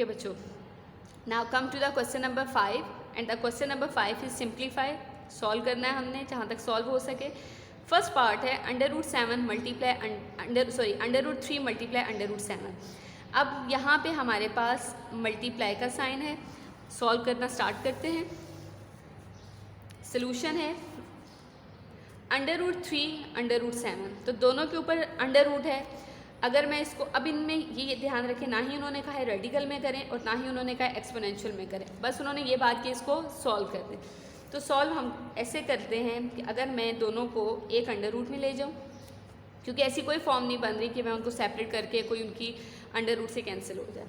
Okay बच्चों, now come to the question number 5 and the question number 5 is simplify. Solve करना है हमने जहाँ तक सॉल्व हो सके। फर्स्ट पार्ट है √7 मल्टीप्लाई √3 मल्टीप्लाई √7। अब यहाँ पे हमारे पास मल्टीप्लाई का साइन है। सॉल्व करना स्टार्ट करते हैं। सोल्यूशन है √3 √7, तो दोनों के ऊपर अंडर रूट है। अगर मैं इसको, अब इनमें ये ध्यान रखें, ना ही उन्होंने कहा है रेडिकल में करें और ना ही उन्होंने कहा है एक्सपोनेंशियल में करें, बस उन्होंने ये बात की इसको सॉल्व कर दें। तो सॉल्व हम ऐसे करते हैं कि अगर मैं दोनों को एक अंडर रूट में ले जाऊँ, क्योंकि ऐसी कोई फॉर्म नहीं बन रही कि मैं उनको सेपरेट करके कोई उनकी अंडर रूट से कैंसिल हो जाए।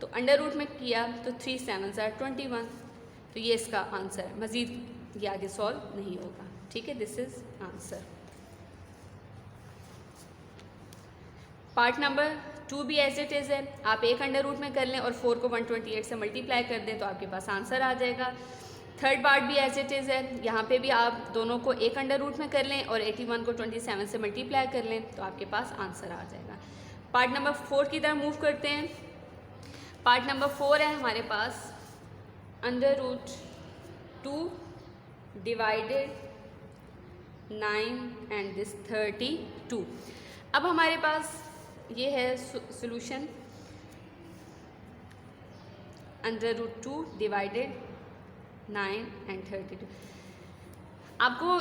तो अंडर रूट में किया तो 3 7 21, तो ये इसका आंसर है। मज़ीद ये आगे सॉल्व नहीं होगा। ठीक है, this is answer. Part number 2 भी एज इट इज़ है। आप एक अंडर रूट में कर लें और 4 को 128 से मल्टीप्लाई कर दें तो आपके पास आंसर आ जाएगा। थर्ड पार्ट भी एज इट इज़ है। यहाँ पे भी आप दोनों को एक अंडर रूट में कर लें और 81 को 27 से मल्टीप्लाई कर लें तो आपके पास आंसर आ जाएगा। पार्ट नंबर 4 की तरफ मूव करते हैं। पार्ट नंबर 4 है हमारे पास √2 डिवाइडेड 9 एंड दिस 32। अब हमारे पास ये है सोल्यूशन √2 डिवाइडेड 9 एंड 32। आपको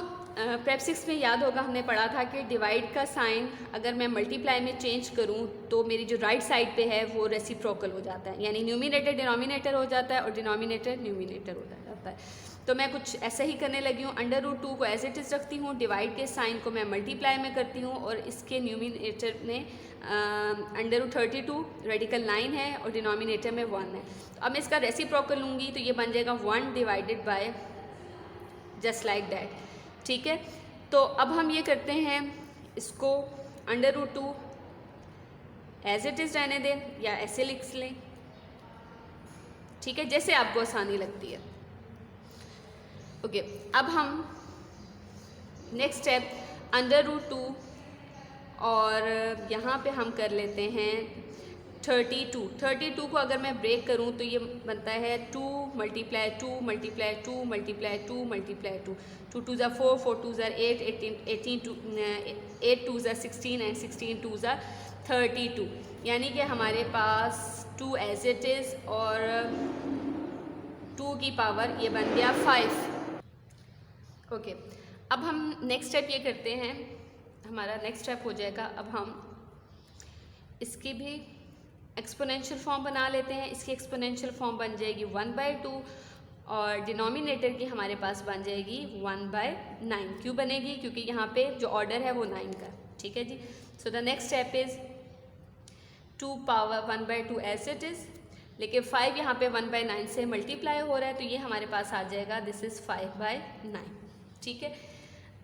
प्रेप 6 में याद होगा, हमने पढ़ा था कि डिवाइड का साइन अगर मैं मल्टीप्लाई में चेंज करूं तो मेरी जो राइट साइड पे है वो रेसिप्रोकल हो जाता है, यानी न्यूमिनेटर डिनोमिनेटर हो जाता है और डिनोमिनेटर न्यूमिनेटर हो जाता है। तो मैं कुछ ऐसा ही करने लगी हूँ। √2 को एज इट इज़ रखती हूँ, डिवाइड के साइन को मैं मल्टीप्लाई में करती हूँ और इसके न्यूमिनेटर में √32 रेडिकल 9 है और डिनोमिनेटर में 1 है। तो अब मैं इसका रेसिप्रोकल लूँगी तो ये बन जाएगा 1 divided by just like that. ठीक है, तो अब हम ये करते हैं, इसको √2 एज इट इज़ रहने दें या ऐसे लिख लें। ठीक है, जैसे आपको आसानी लगती है। ओके, अब हम नेक्स्ट स्टेप √2 और यहाँ पे हम कर लेते हैं 32 को अगर मैं ब्रेक करूँ तो ये बनता है 2 मल्टीप्लाई 2 मल्टीप्लाई 2 मल्टीप्लाई 2 मल्टीप्लाई 2, 2 2 ज़ा 4, 4 2 ज़ा 8, 8 2 ज़ा 16 एंड 16 2 ज़ा 32। यानी कि हमारे पास 2 एज इट इज़ और 2 की पावर ये बन गया 5। ओके, अब हम नेक्स्ट स्टेप ये करते हैं, हमारा नेक्स्ट स्टेप हो जाएगा, अब हम इसकी भी एक्सपोनेंशियल फॉर्म बना लेते हैं। इसकी एक्सपोनेंशियल फॉर्म बन जाएगी 1/2 और डिनोमिनेटर की हमारे पास बन जाएगी 1/9। क्यों बनेगी? क्योंकि यहाँ पे जो ऑर्डर है वो 9 का। ठीक है जी। So the next step is 2 power 1/2 as it is, लेकिन 5 यहाँ पे 1/9 से मल्टीप्लाई हो रहा है तो ये हमारे पास आ जाएगा दिस इज़ 5/9। ठीक है,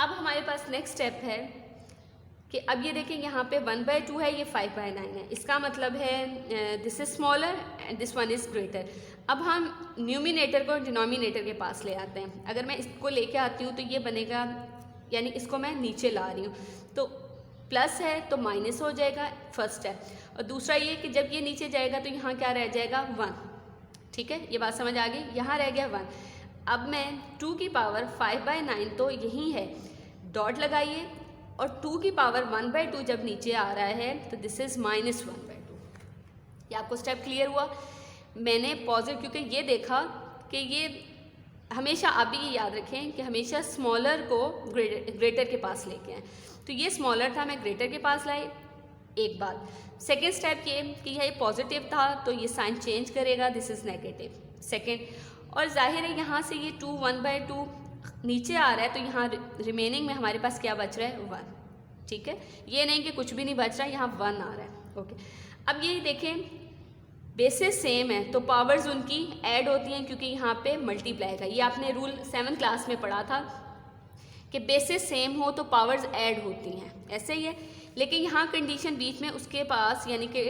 अब हमारे पास नेक्स्ट स्टेप है कि अब ये देखें यहाँ पे 1/2 है, ये 5/9 है। इसका मतलब है this is smaller and this one is greater. अब हम न्यूमिनेटर को डिनोमिनेटर के पास ले आते हैं। अगर मैं इसको लेके आती हूँ तो ये बनेगा, यानी इसको मैं नीचे ला रही हूँ तो प्लस है तो माइनस हो जाएगा, फर्स्ट है। और दूसरा ये कि जब ये नीचे जाएगा तो यहाँ क्या रह जाएगा 1। ठीक है, ये बात समझ आ गई। यहाँ रह गया 1। अब मैं 2 की पावर 5/9 तो यही है, डॉट लगाइए और 2 की पावर 1/2 जब नीचे आ रहा है तो दिस इज़ -1/2। ये आपको स्टेप क्लियर हुआ? मैंने पॉजिटिव, क्योंकि ये देखा कि ये हमेशा, आप भी ये याद रखें कि हमेशा स्मॉलर को ग्रेटर के पास लेके आए। तो ये स्मॉलर था, मैं ग्रेटर के पास लाई, एक बात। सेकेंड स्टेप ये कि यह पॉजिटिव था तो ये साइन चेंज करेगा, दिस इज़ नेगेटिव, सेकेंड। और जाहिर है यहाँ से ये 2 1/2 नीचे आ रहा है तो यहाँ रिमेनिंग में हमारे पास क्या बच रहा है 1। ठीक है, ये नहीं कि कुछ भी नहीं बच रहा है, यहाँ 1 आ रहा है। ओके, अब ये देखें बेसिस सेम है तो पावर्स उनकी ऐड होती हैं, क्योंकि यहाँ पे मल्टीप्लाई का, ये आपने रूल 7th क्लास में पढ़ा था कि बेसिस सेम हो तो पावर्स ऐड होती हैं, ऐसे ही है। लेकिन यहाँ कंडीशन बीच में उसके पास, यानी कि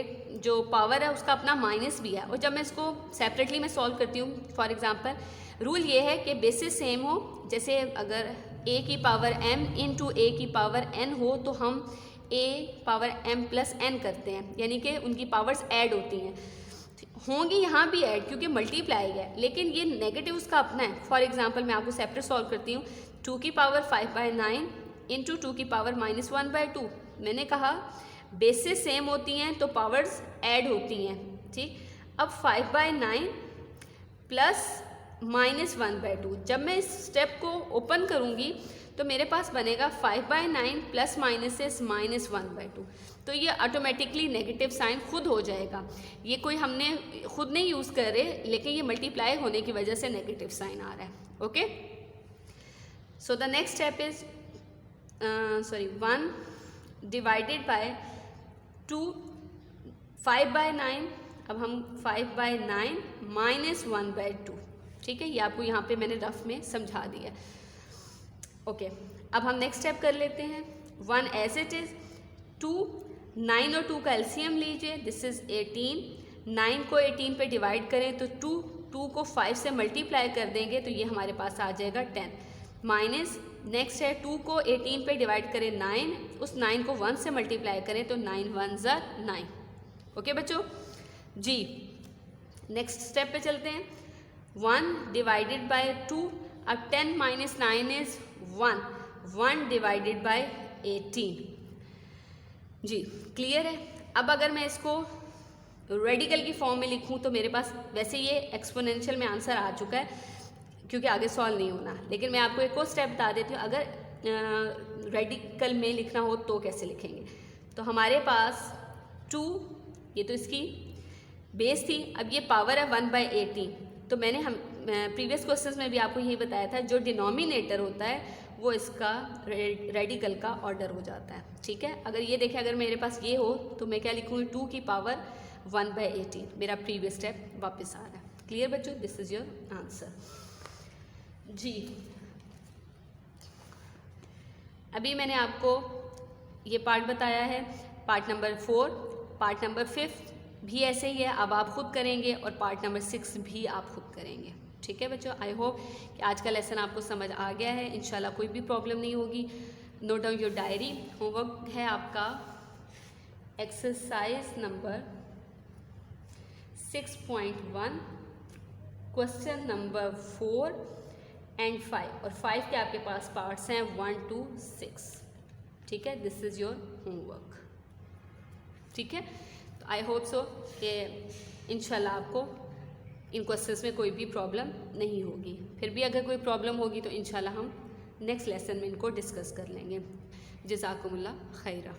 जो पावर है उसका अपना माइनस भी है। और जब मैं इसको सेपरेटली मैं सॉल्व करती हूँ, फॉर एग्जांपल रूल ये है कि बेसिस सेम हो, जैसे अगर a की पावर m इंटू a की पावर n हो तो हम a power m plus n करते हैं, यानी कि उनकी पावर्स ऐड होती हैं। होंगी यहाँ भी ऐड क्योंकि मल्टीप्लाई है, लेकिन ये नेगेटिव उसका अपना है। फॉर एग्जांपल मैं आपको सेपरेट सॉल्व करती हूँ। 2 की पावर 5/9 इंटू 2 की पावर -1/2। मैंने कहा बेसेस सेम होती हैं तो पावर्स ऐड होती हैं, ठीक। अब 5/9 प्लस -1/2, जब मैं इस स्टेप को ओपन करूँगी तो मेरे पास बनेगा 5/9 प्लस माइनस -1/2। तो ये ऑटोमेटिकली नेगेटिव साइन खुद हो जाएगा। ये कोई हमने खुद नहीं यूज़ कर रहे, लेकिन ये मल्टीप्लाई होने की वजह से नेगेटिव साइन आ रहा है। Okay, so the next step is 1 divided bye 2 5/9। अब हम 5/9 -1/2, ठीक है। ये आपको यहाँ पे मैंने रफ में समझा दिया। ओके, अब हम नेक्स्ट स्टेप कर लेते हैं। 1 एज इट इज़ 2, 9 और 2 का एलसीएम लीजिए, दिस इज़ 18। 9 को 18 पे डिवाइड करें तो 2 को 5 से मल्टीप्लाई कर देंगे तो ये हमारे पास आ जाएगा 10। माइनस नेक्स्ट है 2 को 18 पे डिवाइड करें 9, उस 9 को 1 से मल्टीप्लाई करें तो 9 1 = 9। ओके बच्चों जी, नेक्स्ट स्टेप पे चलते हैं। 1 डिवाइडेड बाय 2, अब 10 - 9 इज 1, 1 डिवाइडेड बाय 18। जी क्लियर है। अब अगर मैं इसको रेडिकल की फॉर्म में लिखूं तो मेरे पास वैसे ये एक्सपोनेंशियल में आंसर आ चुका है क्योंकि आगे सॉल्व नहीं होना, लेकिन मैं आपको एक और स्टेप बता देती हूँ। अगर रेडिकल में लिखना हो तो कैसे लिखेंगे। तो हमारे पास 2, ये तो इसकी बेस थी, अब ये पावर है 1/18। तो मैंने प्रीवियस क्वेश्चंस में भी आपको यही बताया था, जो डिनोमिनेटर होता है वो इसका रेडिकल का ऑर्डर हो जाता है, ठीक है। अगर ये देखें, अगर मेरे पास ये हो तो मैं क्या लिखूँगी, 2 की पावर 1/18। मेरा प्रीवियस स्टेप वापस आ रहा है। क्लियर बच्चों, दिस इज योर आंसर। जी अभी मैंने आपको ये पार्ट बताया है, पार्ट नंबर 4, पार्ट नंबर 5 भी ऐसे ही है, अब आप खुद करेंगे, और पार्ट नंबर 6 भी आप खुद करेंगे, ठीक है बच्चों। आई होप कि आज का लेसन आपको समझ आ गया है। इंशाल्लाह कोई भी प्रॉब्लम नहीं होगी। Note down your diary. Homework है आपका exercise number 6.1, question number 4 and 5, और 5 के आपके पास पार्ट्स हैं 1 to 6, ठीक है। दिस इज़ योर होमवर्क, ठीक है। तो आई होप सो कि इंशाल्लाह आपको इन क्वेश्चंस में कोई भी प्रॉब्लम नहीं होगी। फिर भी अगर कोई प्रॉब्लम होगी तो इंशाल्लाह हम नेक्स्ट लेसन में इनको डिस्कस कर लेंगे। जज़ाकुमुल्लाह खैरा।